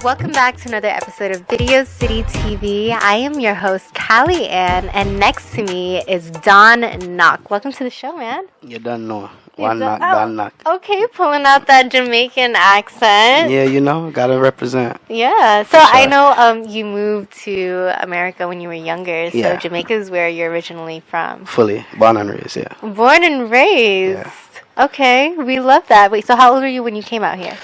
Welcome back to another episode of Video City TV. I am your host, Callie Ann, and next to me is Don Knowte. Welcome to the show, man. You don't know. One knock, Don knock. Okay, pulling out that Jamaican accent. Yeah, gotta represent. Yeah, so sure. I know you moved to America when you were younger, so Yeah. Jamaica is where you're originally from. Fully. Born and raised, yeah. Born and raised. Yeah. Okay, we love that. Wait, so how old were you when you came out here?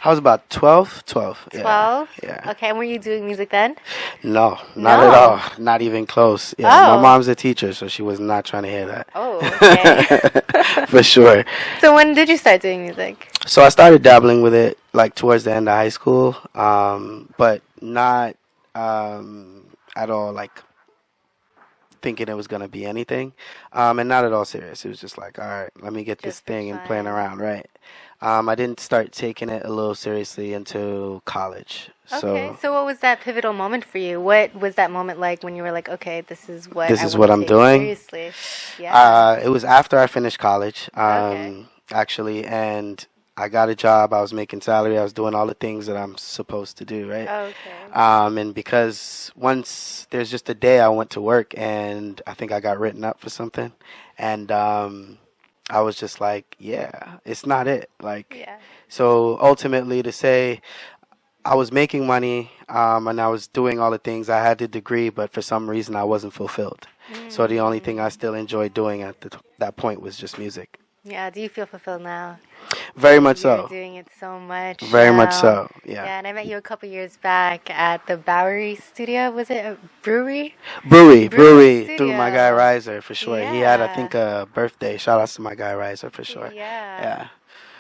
I was about 12. 12. 12? Yeah. Okay, and were you doing music then? No, not at all. Not even close. Yeah, Oh. My mom's a teacher, so she was not trying to hear that. Oh, okay. For sure. So when did you start doing music? So I started dabbling with it like towards the end of high school, but not at all like thinking it was going to be anything, and not at all serious. It was just like, all right, let me get this Just for thing and fun. playing around, right? I didn't start taking it a little seriously until college. Okay, so what was that pivotal moment for you? What was that moment like when you were like, okay, this is what This I is wanna what I'm take doing? seriously? Yeah. It was after I finished college, Okay. actually, and I got a job. I was making salary. I was doing all the things that I'm supposed to do, right? Okay. And because once there's just a day I went to work and I think I got written up for something, and I was just like, yeah, it's not it. Like, Yeah. so ultimately to say I was making money and I was doing all the things. I had the degree, but for some reason I wasn't fulfilled. So the only thing I still enjoyed doing at that point was just music. Yeah. Do you feel fulfilled now? Very much You're so. doing it so much. Very much now. so. Yeah. Yeah, and I met you a couple years back at the Bowery Studio. Was it a brewery? Brewery Brewery through my studio. guy Riser for sure. He had, I Yeah. think, a birthday. Shout outs to my guy Riser for sure. Yeah. Yeah.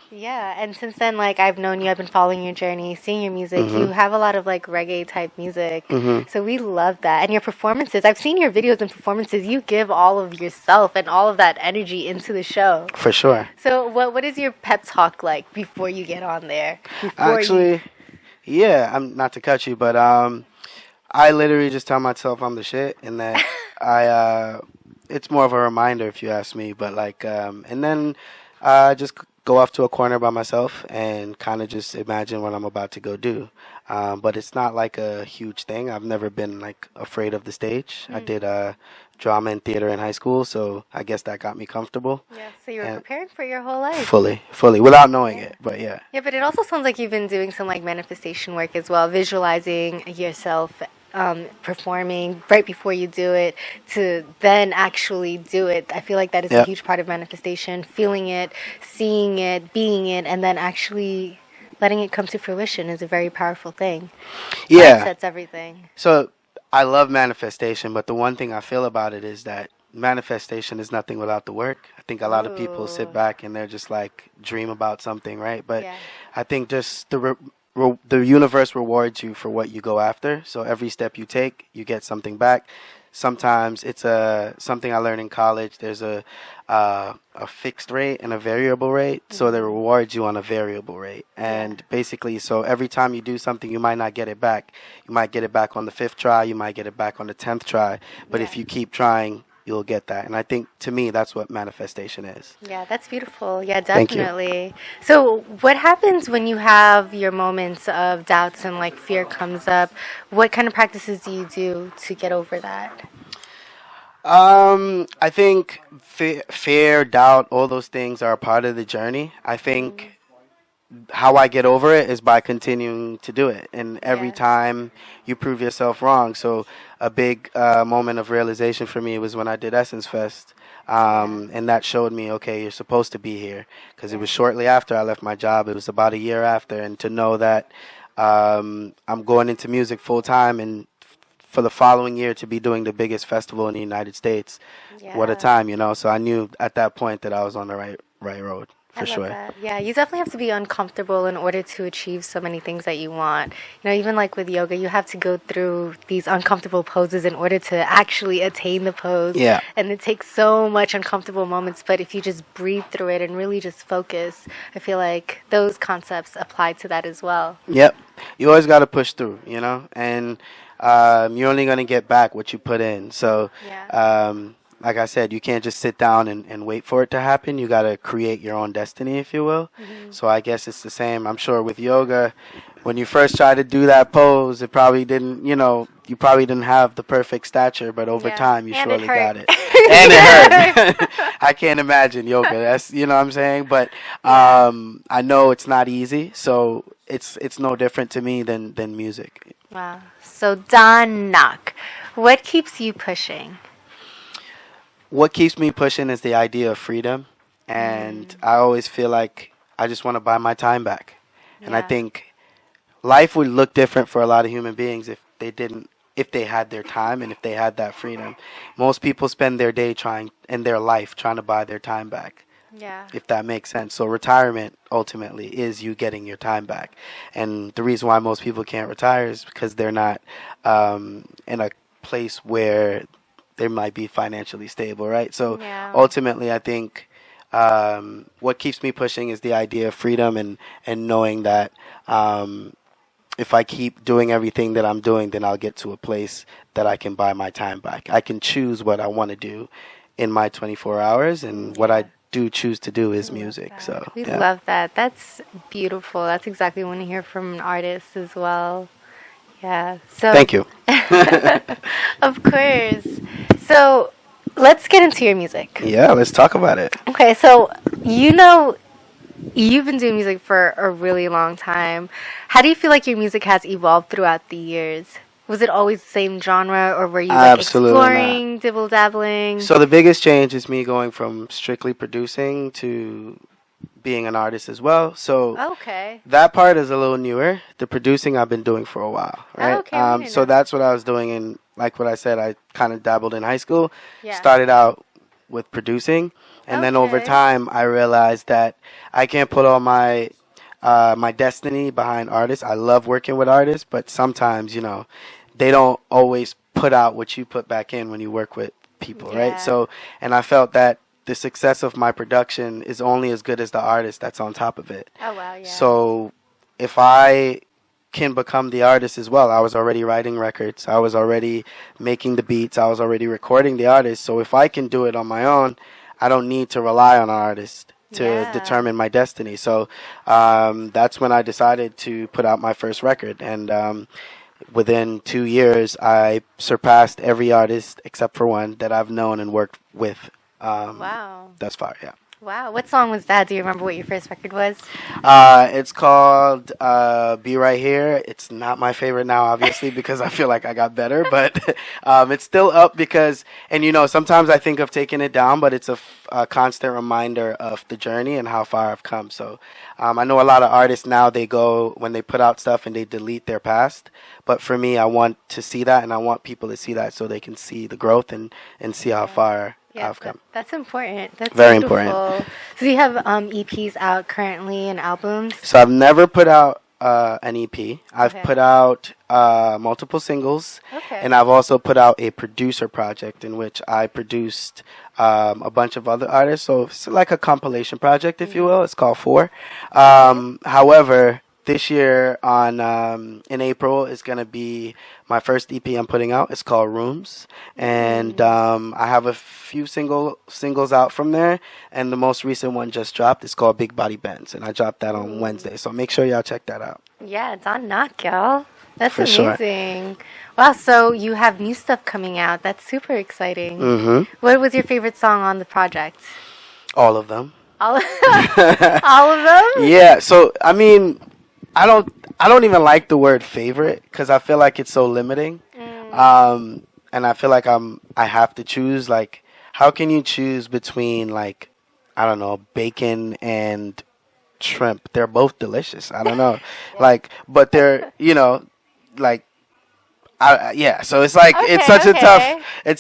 Yeah, and since then, like, I've known you, I've been following your journey, seeing your music. You have a lot of, like, reggae type music. So we love that. And your performances, I've seen your videos and performances. You give all of yourself and all of that energy into the show. For sure. So what is your pep talk like before you get on there? Before Actually, yeah, I'm not to cut you, but I literally just tell myself I'm the shit, and that it's more of a reminder if you ask me. But like, and then just go off to a corner by myself and kind of just imagine what I'm about to go do. But it's not like a huge thing. I've never been like afraid of the stage. I did drama and theater in high school, so I guess that got me comfortable. Yeah, so you were And preparing for your whole life. fully, without knowing it. But yeah. Yeah, but it also sounds like you've been doing some like manifestation work as well, visualizing yourself performing right before you do it to then actually do it. I feel like that is a Yep. huge part of manifestation, feeling it, seeing it, being it, and then actually letting it come to fruition is a very powerful thing. Yeah. That's everything. So I love manifestation, but the one thing I feel about it is that manifestation is nothing without the work. I think a lot of people sit Ooh. back and they're just like dream about something, right? But Yeah. I think just the universe rewards you for what you go after. So every step you take, you get something back. Sometimes it's something I learned in college. There's a fixed rate and a variable rate. So they reward you on a variable rate. And basically, so every time you do something, you might not get it back. You might get it back on the 5th try. You might get it back on the 10th try. But if Yeah. you keep trying, you'll get that. And I think, to me, that's what manifestation is. Yeah, that's beautiful. Yeah, Thank you. definitely. So, what happens when you have your moments of doubts and like fear comes up? What kind of practices do you do to get over that? I think fear, doubt, all those things are a part of the journey. I think how I get over it is by continuing to do it. And every Yeah. time you prove yourself wrong. So a big moment of realization for me was when I did Essence Fest. And that showed me, okay, you're supposed to be here. Because it was shortly after I left my job. It was about a year after. And to know that I'm going into music full time and for the following year to be doing the biggest festival in the United States. What a Yeah. time, you know. So I knew at that point that I was on the right road I for love sure. that. Yeah, you definitely have to be uncomfortable in order to achieve so many things that you want. You know, even like with yoga, you have to go through these uncomfortable poses in order to actually attain the pose. Yeah. And it takes so much uncomfortable moments, but if you just breathe through it and really just focus, I feel like those concepts apply to that as well. Yep. You always got to push through, you know, and you're only going to get back what you put in. So Yeah. like I said, you can't just sit down and wait for it to happen. You got to create your own destiny, if you will. So I guess it's the same. I'm sure with yoga, when you first tried to do that pose, it probably didn't, you probably didn't have the perfect stature, but over time you surely got it. And it hurt. I can't imagine yoga. That's, you know what I'm saying? But I know it's not easy, so it's no different to me than music. Wow. So Don Knock, what keeps you pushing? What keeps me pushing is the idea of freedom, and I always feel like I just want to buy my time back. And I think life would look different for a lot of human beings if they had their time and if they had that freedom. Most people spend their day their life trying to buy their time back. Yeah. If that makes sense. So retirement ultimately is you getting your time back. And the reason why most people can't retire is because they're not in a place where they might be financially stable, right? So ultimately I think what keeps me pushing is the idea of freedom and knowing that if I keep doing everything that I'm doing, then I'll get to a place that I can buy my time back. I can choose what I want to do in my 24 hours, and what I do choose to do is music. So we love that. That's beautiful. That's exactly what we want to hear from an artist as well. Yeah. So thank you. Of course. So let's get into your music. Yeah, let's talk about it. Okay, so you've been doing music for a really long time. How do you feel like your music has evolved throughout the years? Was it always the same genre, or were you exploring, dibble-dabbling? So the biggest change is me going from strictly producing to being an artist as well. So that part is a little newer. The producing I've been doing for a while, right? So that's what I was doing, and like what I said, I kind of dabbled in high school. Started out with producing, and then over time I realized that I can't put all my my destiny behind artists. I love working with artists, but sometimes they don't always put out what you put back in when you work with people, right? So, and I felt that the success of my production is only as good as the artist that's on top of it. Oh wow, yeah. So if I can become the artist as well, I was already writing records, I was already making the beats, I was already recording the artist. So if I can do it on my own, I don't need to rely on an artist to determine my destiny. So that's when I decided to put out my first record, and within 2 years I surpassed every artist except for one that I've known and worked with. Wow. Thus far, yeah. Wow. What song was that? Do you remember what your first record was? It's called Be Right Here. It's not my favorite now, obviously, because I feel like I got better, but it's still up because, and sometimes I think of taking it down, but it's a constant reminder of the journey and how far I've come. So I know a lot of artists now, when they put out stuff and they delete their past, but for me, I want to see that, and I want people to see that so they can see the growth and see how far I've come. That's important. That's very beautiful. Important. So you have EPs out currently and albums? So I've never put out an EP. I've put out multiple singles, and I've also put out a producer project in which I produced a bunch of other artists. So it's like a compilation project, if you will. It's called Four. However, this year in April is going to be my first EP I'm putting out. It's called Rooms, and I have a few singles out from there, and the most recent one just dropped. It's called Big Body Bends, and I dropped that on Wednesday, so make sure y'all check that out. Yeah, Don Knock, y'all. That's for amazing. Sure. Wow, so you have new stuff coming out. That's super exciting. Mm-hmm. What was your favorite song on the project? All of them. All of them? Yeah, so I mean, I don't even like the word favorite because I feel like it's so limiting. And I feel like I have to choose. Like, how can you choose between, like, I don't know, bacon and shrimp? They're both delicious. I don't know. Like, but they're, like, so it's like it's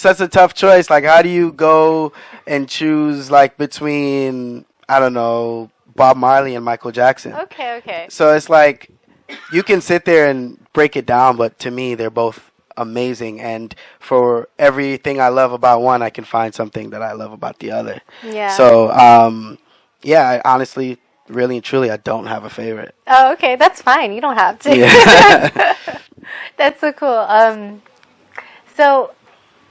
such a tough choice. Like, how do you go and choose, like, between, I don't know, Bob Marley and Michael Jackson? Okay. So it's like you can sit there and break it down, but to me they're both amazing, and for everything I love about one, I can find something that I love about the other. Yeah. So I honestly, really and truly, I don't have a favorite. Oh, okay, that's fine. You don't have to. Yeah. That's so cool. So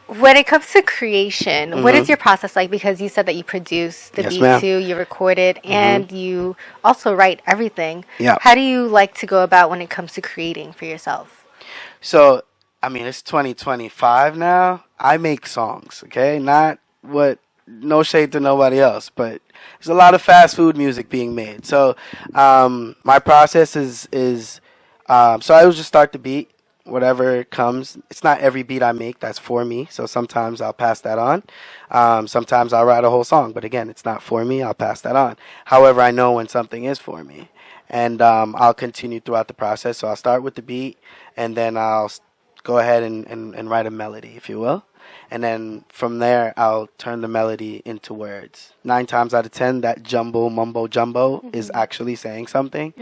When it comes to creation, what is your process like? Because you said that you produce the beat ma'am. too, you record it, and you also write everything. Yeah. How do you like to go about when it comes to creating for yourself? So, I mean, it's 2025 now. I make songs, okay? Not what, no shade to nobody else, but there's a lot of fast food music being made. So, my process is so I will just start the beat, whatever comes. It's not every beat I make that's for me. So sometimes I'll pass that on. Sometimes I'll write a whole song, but again, it's not for me. I'll pass that on. However, I know when something is for me. And I'll continue throughout the process. So I'll start with the beat, and then I'll go ahead and write a melody, if you will. And then from there, I'll turn the melody into words. 9 times out of 10, that jumbo, mumbo, jumbo is actually saying something.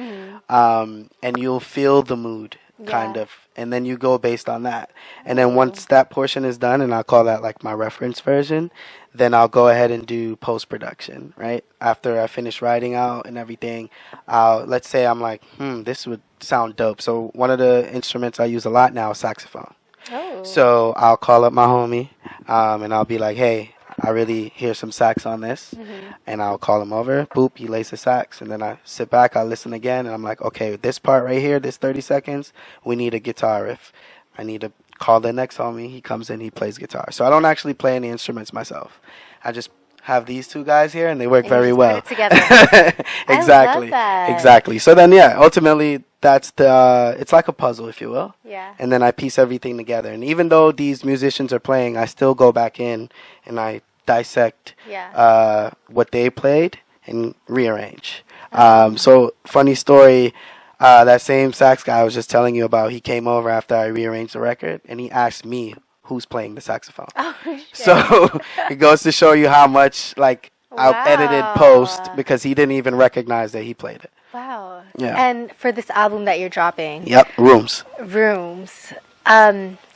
And you'll feel the mood, kind of. And then you go based on that. And then once that portion is done, and I'll call that like my reference version, then I'll go ahead and do post-production, right? After I finish writing out and everything, let's say I'm like, this would sound dope. So one of the instruments I use a lot now is saxophone. Oh. So I'll call up my homie, and I'll be like, hey, I really hear some sax on this. And I'll call him over. Boop, he lays the sax. And then I sit back, I listen again, and I'm like, okay, this part right here, this 30 seconds, we need a guitar riff. I need to call the next homie. He comes in, he plays guitar. So I don't actually play any instruments myself. I just have these two guys here, and they work very well. Put it together. Exactly. I love that. Exactly. So then, yeah, ultimately, that's it's like a puzzle, if you will. Yeah. And then I piece everything together. And even though these musicians are playing, I still go back in and I dissect what they played and rearrange. So funny story. That same sax guy I was just telling you about, he came over after I rearranged the record, and he asked me who's playing the saxophone. Oh, shit. So it goes to show you how much I edited post, because he didn't even recognize that he played it. Wow. Yeah. And for this album that you're dropping. Yep, Rooms.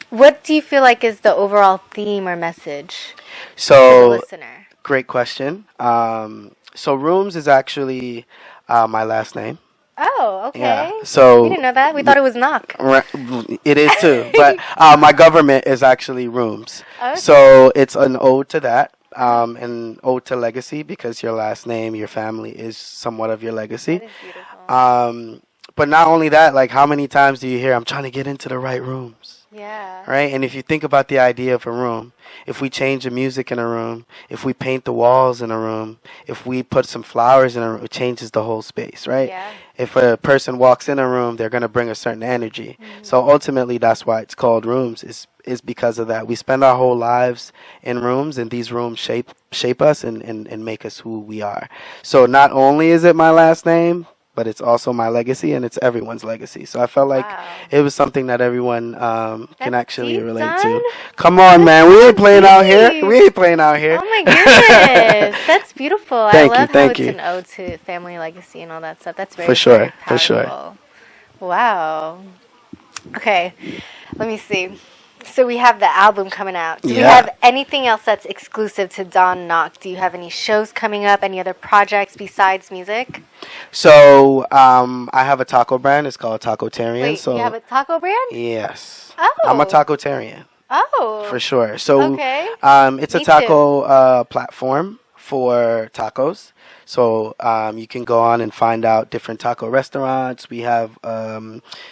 What do you feel like is the overall theme or message So, to the listener? Great question. So Rooms is actually my last name. Oh, okay. Yeah. So we didn't know that. We thought it was Knock. It is too, but my government is actually Rooms. Okay. So it's an ode to that, an ode to legacy, because your last name, your family is somewhat of your legacy. That is beautiful. But not only that, like, how many times do you hear, I'm trying to get into the right rooms? Yeah. Right? And if you think about the idea of a room, if we change the music in a room, if we paint the walls in a room, if we put some flowers in a room, it changes the whole space, right? Yeah. If a person walks in a room, they're going to bring a certain energy. So ultimately, that's why it's called Rooms, is because of that. We spend our whole lives in rooms, and these rooms shape us and make us who we are. So not only is it my last name, but it's also my legacy, and it's everyone's legacy. So I felt like it was something that everyone can actually relate to. Come on, man. We ain't playing out here. We ain't playing out here. Oh, my goodness. That's beautiful. Thank I you, love thank how you. it's an ode to family legacy and all that stuff. That's very, For sure, very for sure. powerful. Wow. Okay. Let me see. So we have the album coming out. Do we have anything else that's exclusive to Don Knock? Do you have any shows coming up? Any other projects besides music? So I have a taco brand. It's called Tacotarian. Wait, so you have a taco brand? Yes. Oh. I'm a Tacotarian. Oh. For sure. So Okay. it's a Me taco platform for tacos. So you can go on and find out different taco restaurants. We have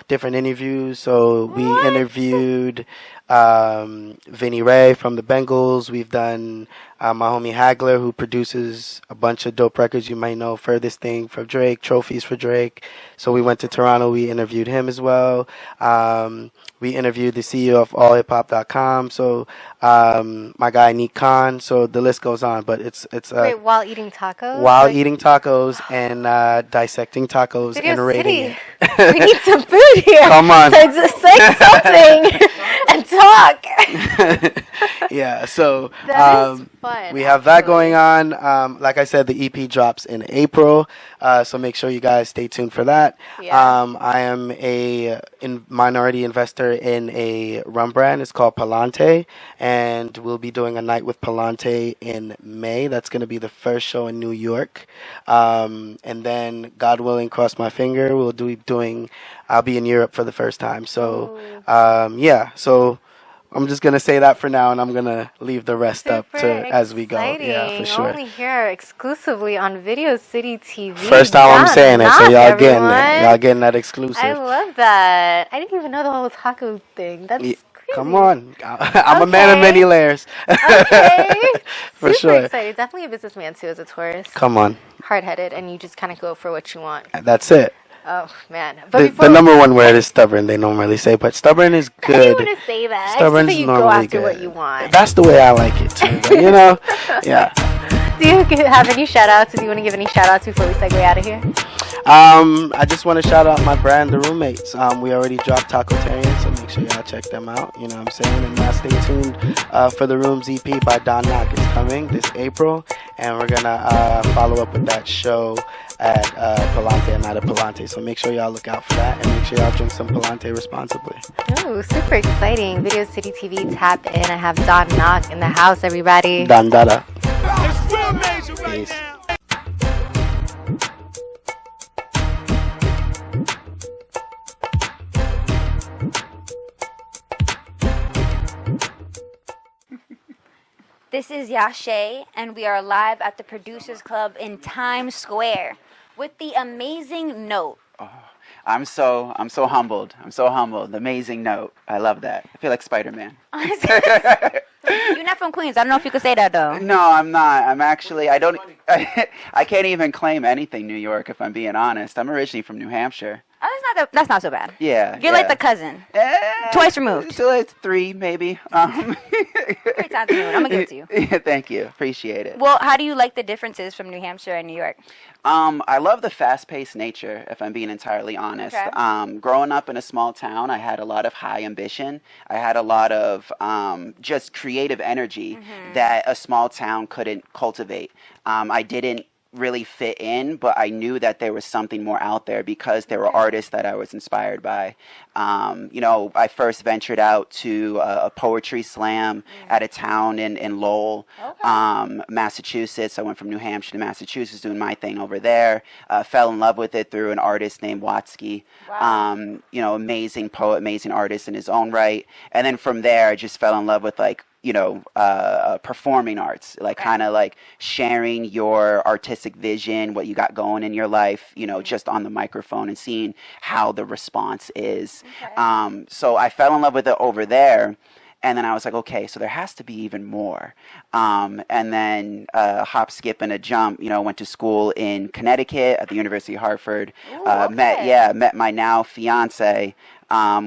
different interviews. So we interviewed Vinny Ray from the Bengals. We've done my homie Hagler, who produces a bunch of dope records. You might know Furthest Thing for Drake, Trophies for Drake. So we went to Toronto. We interviewed him as well. We interviewed the CEO of allhiphop.com. So my guy Neek Khan. So the list goes on. But it's Wait, while eating tacos? while eating tacos and dissecting tacos Video and rating City. it. We need some food here. Come on. So just say something and talk. Yeah, so That is fun. we have that going on. Like I said, the EP drops in April, so make sure you guys stay tuned for that. Yeah. I am a minority investor in a rum brand. It's called Palante, and we'll be doing a night with Palante in May. That's going to be the first show in New York. And then, God willing, cross my finger, I'll be in Europe for the first time. So, yeah, so I'm just gonna say that for now, and I'm gonna leave the rest up to as we go. Exciting. Yeah, for sure. Only here exclusively on Video City TV. First time I'm saying it, so y'all getting everyone. it. Y'all getting that exclusive. I love that. I didn't even know the whole taco thing. That's crazy. Come on, I'm a man of many layers. Okay. For Super sure. excited. Definitely a businessman too as a tourist. Come on. Hard-headed, and you just kind of go for what you want. That's it. Oh man! But the number one word is stubborn. They normally say, but stubborn is good. I didn't want to say that. Stubborn is you normally go after good. what you want. That's the way I like it too. But, you know, yeah. Do you have any shout-outs? Do you want to give any shout-outs before we segue out of here? I just want to shout out my brand, The Roommates. We already dropped Tacotarian, so make sure y'all check them out. You know what I'm saying? And stay tuned for The Rooms EP by Don Knock. It's coming this April, and we're gonna follow up with that show at Palante and not at Palante. So make sure y'all look out for that, and make sure y'all drink some Palante responsibly. Oh, super exciting! Video City TV, tap in. I have Don Knock in the house, everybody. Don Dada. It's real major right Peace. now. This is Yashea, and we are live at the Producers Club in Times Square with the amazing Knowte. Oh, I'm so humbled. I'm so humbled. Amazing Knowte. I love that. I feel like Spider-Man. You're not from Queens. I don't know if you could say that though. No, I'm not. I'm actually. I don't. I can't even claim anything New York if I'm being honest. I'm originally from New Hampshire. Oh, that's not so bad. Yeah. You're like the cousin. Twice removed. So like 3 maybe. Great time to do it. I'm gonna give it to you. Yeah, thank you. Appreciate it. Well, how do you like the differences from New Hampshire and New York? I love the fast-paced nature, if I'm being entirely honest. Okay. Growing up in a small town, I had a lot of high ambition. I had a lot of just creative energy that a small town couldn't cultivate. I didn't really fit in, but I knew that there was something more out there because there were artists that I was inspired by. You know, I first ventured out to a poetry slam at a town in Lowell, Massachusetts. I went from New Hampshire to Massachusetts doing my thing over there. Fell in love with it through an artist named Watsky. Wow. You know, amazing poet, amazing artist in his own right. And then from there, I just fell in love with performing arts, like kind of like sharing your artistic vision, what you got going in your life, you know, just on the microphone and seeing how the response is. Okay. So I fell in love with it over there. And then I was like, okay, so there has to be even more. And then hop, skip, and a jump, you know, went to school in Connecticut at the University of Hartford. Ooh, okay. Met my now fiance,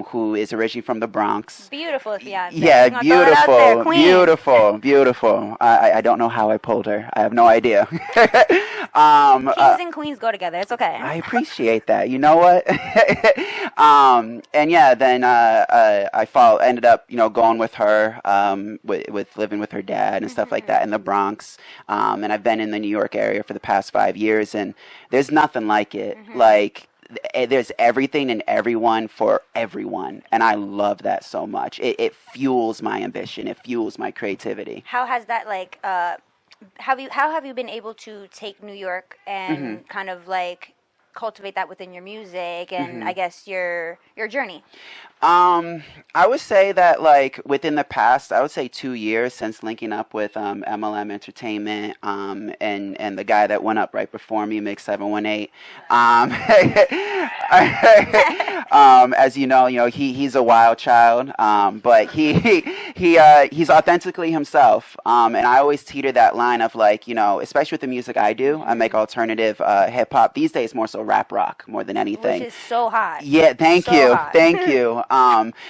who is originally from the Bronx. Beautiful fiance. Yeah, beautiful. I don't know how I pulled her. I have no idea. Kings and queens go together. It's okay. I appreciate that. You know what? And yeah, then I ended up, you know, going with her, with living with her dad and stuff like that in the Bronx. And I've been in the New York area for the past 5 years, and there's nothing like it. Like, there's everything and everyone for everyone, and I love that so much. It fuels my ambition. It fuels my creativity. How has that how have you been able to take New York and kind of like cultivate that within your music and I guess your journey? I would say that, like, within the past, I would say 2 years since linking up with MLM Entertainment, and the guy that went up right before me, Mix 718. As you know, he's a wild child, but he's authentically himself. And I always teeter that line of, like, you know, especially with the music I do, I make alternative hip hop. These days, more so rap rock more than anything. Which is so hot. Yeah, thank you.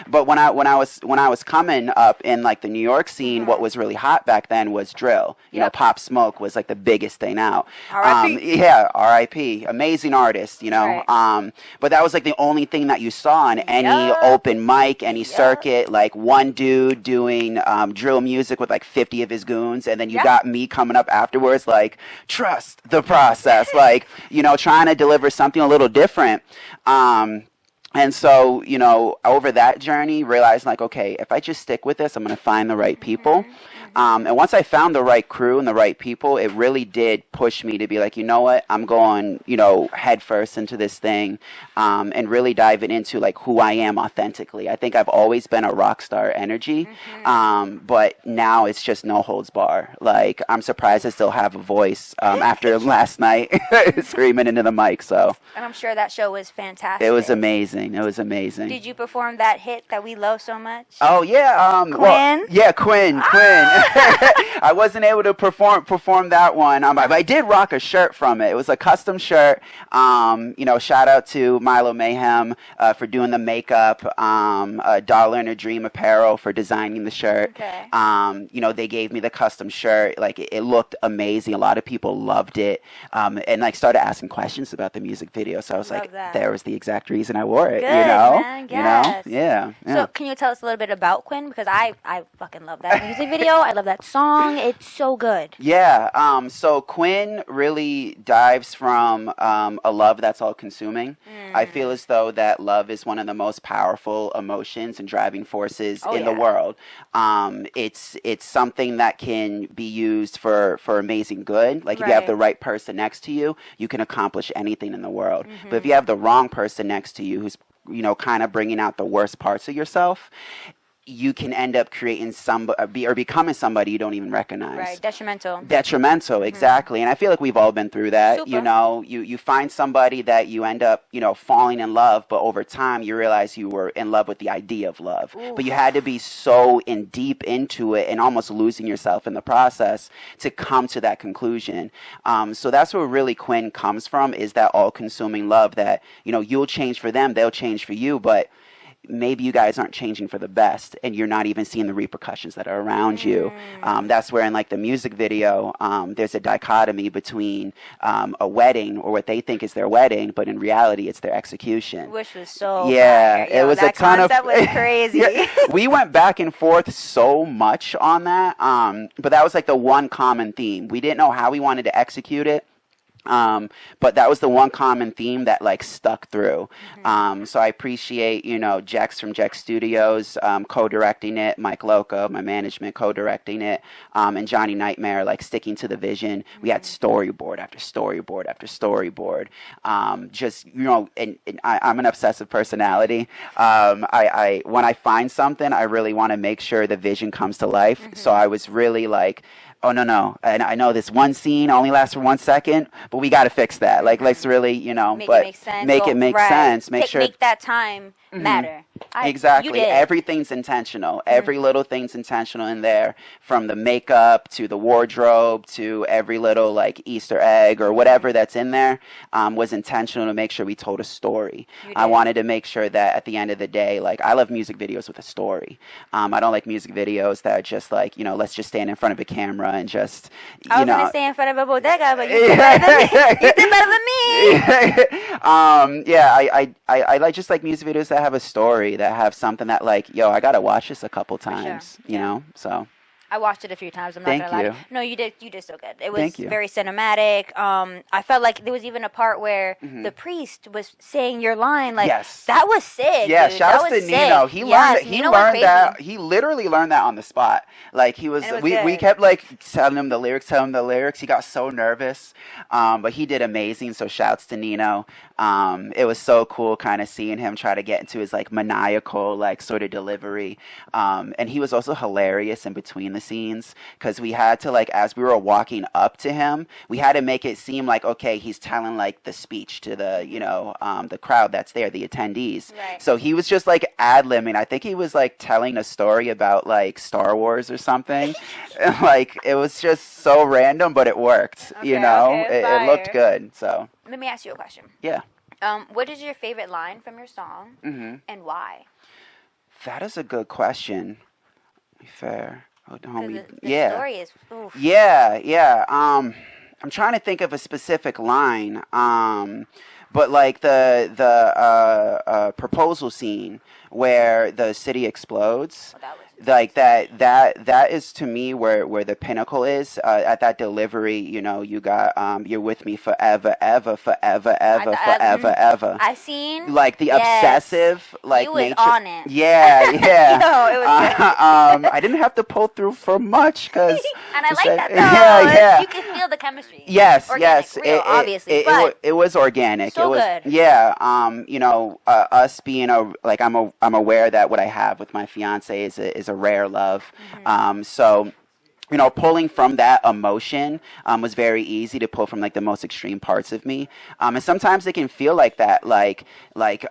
But when I was coming up in, like, the New York scene, what was really hot back then was drill. You know, Pop Smoke was, like, the biggest thing out. R.I.P. Yeah, R.I.P. Amazing artist, you know. Right. But that was, like, the only thing that you saw on any open mic, any circuit. Like, one dude doing drill music with, like, 50 of his goons, and then you got me coming up afterwards, like, trust the process, like, you know, trying to deliver something a little different. And so, you know, over that journey, realizing, like, okay, if I just stick with this, I'm going to find the right people. And once I found the right crew and the right people, it really did push me to be like, you know what, I'm going, head first into this thing, and really diving into like who I am authentically. I think I've always been a rock star energy, but now it's just no holds bar. Like, I'm surprised I still have a voice after last night screaming into the mic. So, and I'm sure that show was fantastic. it was amazing. It was amazing. Did you perform that hit that we love so much? Oh yeah, Quinn. Well, yeah, Quinn. I wasn't able to perform that one. But I did rock a shirt from it. It was a custom shirt. Shout out to Milo Mayhem for doing the makeup. Dollar and a Dream Apparel for designing the shirt. Okay. They gave me the custom shirt. Like, it looked amazing. A lot of people loved it. And like started asking questions about the music video. So I was like, there was the exact reason I wore it. Good, man. Yes. Yeah. So can you tell us a little bit about Quinn? Because I fucking love that music video. I love that song. It's so good. Yeah. So Quinn really dives from a love that's all consuming. I feel as though that love is one of the most powerful emotions and driving forces in the world. It's something that can be used for amazing good. Like, if you have the right person next to you, you can accomplish anything in the world. But if you have the wrong person next to you who's kind of bringing out the worst parts of yourself, you can end up creating or becoming somebody you don't even recognize. Right, detrimental. Detrimental, exactly. And I feel like we've all been through that. Super. You find somebody that you end up, falling in love, but over time you realize you were in love with the idea of love. Ooh. But you had to be so deep into it and almost losing yourself in the process to come to that conclusion. So that's where really Quinn comes from, is that all-consuming love that, you'll change for them, they'll change for you, but maybe you guys aren't changing for the best and you're not even seeing the repercussions that are around you. That's where in like the music video, there's a dichotomy between a wedding, or what they think is their wedding, but in reality it's their execution. Which was so fire. It was a ton of... That was crazy. We went back and forth so much on that, but that was like the one common theme. We didn't know how we wanted to execute it. But that was the one common theme that like stuck through. So I appreciate, Jex from Jex Studios, co-directing it, Mike Loco, my management, co-directing it, and Johnny Nightmare, like sticking to the vision. We had storyboard after storyboard after storyboard. I'm an obsessive personality. When I find something, I really want to make sure the vision comes to life. So I was really like, oh, no. And I know this one scene only lasts for 1 second, but we got to fix that. Like, let's really, make it make sense. Make it make sense. Make that time matter. Exactly. Everything's intentional. Every little thing's intentional in there, from the makeup to the wardrobe to every little like Easter egg or whatever that's in there, was intentional to make sure we told a story. I wanted to make sure that at the end of the day, like, I love music videos with a story. I don't like music videos that are just like, let's just stand in front of a camera and just, I was going to stay in front of a bodega, but you did better than me. You did better than me. I like just like music videos that have a story, that have something that like, I got to watch this a couple times, so. I watched it a few times. I'm not gonna lie. Thank you. No, you did so good. It was very cinematic. I felt like there was even a part where the priest was saying your line. Like, that was sick. Yeah, dude. shout out to Nino. He learned that. He literally learned that on the spot. Like, he was. We kept like telling him the lyrics. He got so nervous, but he did amazing. So shouts to Nino. It was so cool, kind of seeing him try to get into his like maniacal like sort of delivery. And he was also hilarious in between the scenes, because we had to, like, as we were walking up to him, we had to make it seem like, okay, he's telling like the speech to the the crowd that's there, the attendees. Right. So he was just like ad-libbing. I think he was like telling a story about like Star Wars or something. Like, it was just so random, but it worked. It looked good. So let me ask you a question. Yeah. What is your favorite line from your song, and why? That is a good question. Fair. The story is, oof. Yeah. I'm trying to think of a specific line. But like the proposal scene where the city explodes. Oh, that was like that is to me where the pinnacle is, at that delivery. You got you're with me forever, ever, forever, ever, forever, ever. I seen like the obsessive like you was nature. on it. Yeah. It was I didn't have to pull through for much because. And I like that though. Yeah. You can feel the chemistry. Yes, organic, yes. real, obviously, but it was organic. so it was, good. Yeah. Us being I'm aware that what I have with my fiance is a rare love. So. Pulling from that emotion was very easy to pull from like the most extreme parts of me, and sometimes it can feel like that, like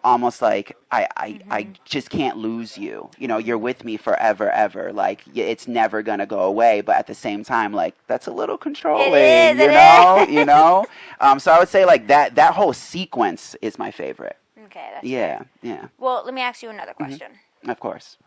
almost like I just can't lose you. You're with me forever, ever. Like it's never gonna go away. But at the same time, like that's a little controlling. It is. So I would say like that whole sequence is my favorite. Okay. That's Yeah. great. Yeah. Well, let me ask you another question. Of course.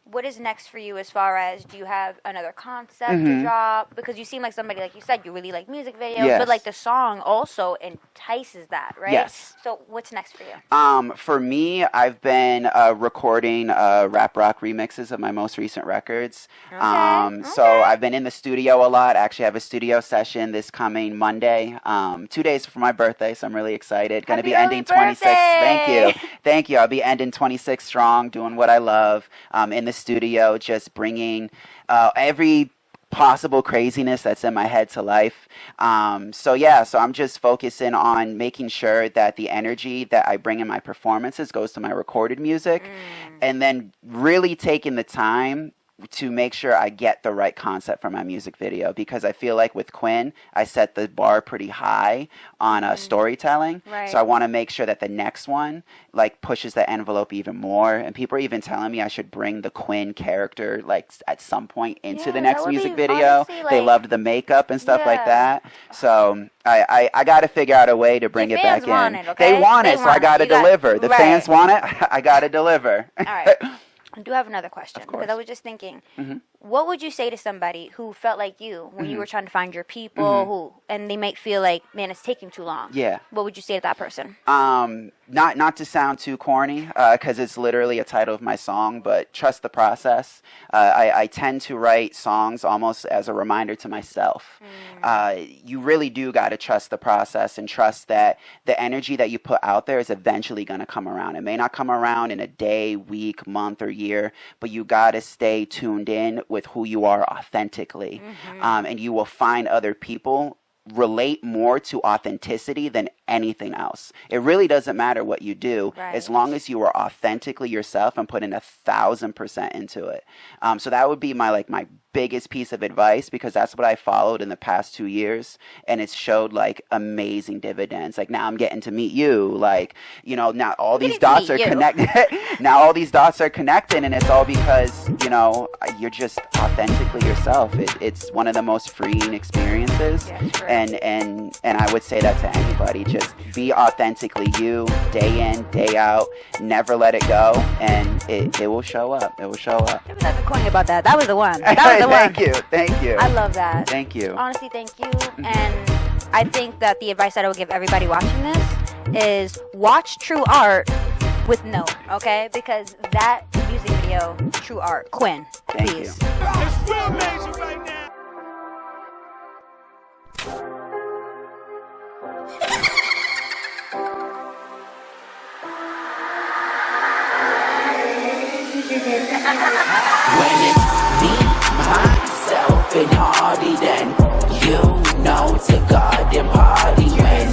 What is next for you as far as, do you have another concept to drop? Because you seem like somebody, like you said, you really like music videos, but like the song also entices that, right? Yes. So what's next for you? For me, I've been recording rap rock remixes of my most recent records. So I've been in the studio a lot. Actually, I have a studio session this coming Monday, 2 days for my birthday, so I'm really excited. Going to be ending 26. Thank you. I'll be ending 26 strong, doing what I love in the studio, just bringing every possible craziness that's in my head to life. So I'm just focusing on making sure that the energy that I bring in my performances goes to my recorded music, and then really taking the time to make sure I get the right concept for my music video, because I feel like with Quinn, I set the bar pretty high on storytelling. Right. So I want to make sure that the next one like pushes the envelope even more. And people are even telling me I should bring the Quinn character like at some point into the next music video. Honestly, they loved the makeup and stuff like that. So I got to figure out a way to bring it back in. Okay? They want it, so I got to deliver. The fans want it, I got to deliver. All right. I do have another question, because I was just thinking, what would you say to somebody who felt like you when you were trying to find your people, and they might feel like, man, it's taking too long? Yeah. What would you say to that person? Not to sound too corny, because it's literally a title of my song, but trust the process. I tend to write songs almost as a reminder to myself. You really do got to trust the process and trust that the energy that you put out there is eventually going to come around. It may not come around in a day, week, month, or year, but you got to stay tuned in with who you are authentically. And you will find other people relate more to authenticity than anything else. It really doesn't matter what you do, as long as you are authentically yourself and put in 1,000% into it. So that would be my biggest piece of advice, because that's what I followed in the past 2 years, and it's showed like amazing dividends. Like now I'm getting to meet you, now all these dots are connected. Now all these dots are connected, and it's all because you're just authentically yourself. It's one of the most freeing experiences. And I would say that to anybody. Just be authentically you, day in, day out. Never let it go, and it will show up. It will show up. There was nothing corny about that. That was the one. That was the one. Thank you. I love that. Thank you. Honestly, thank you. And I think that the advice that I would give everybody watching this is watch True Art with Knowte, okay? Because that music video, True Art, Quinn, Thank please. you. It's real major right now. When it's me, myself, and Hardy, then you know to God and party. When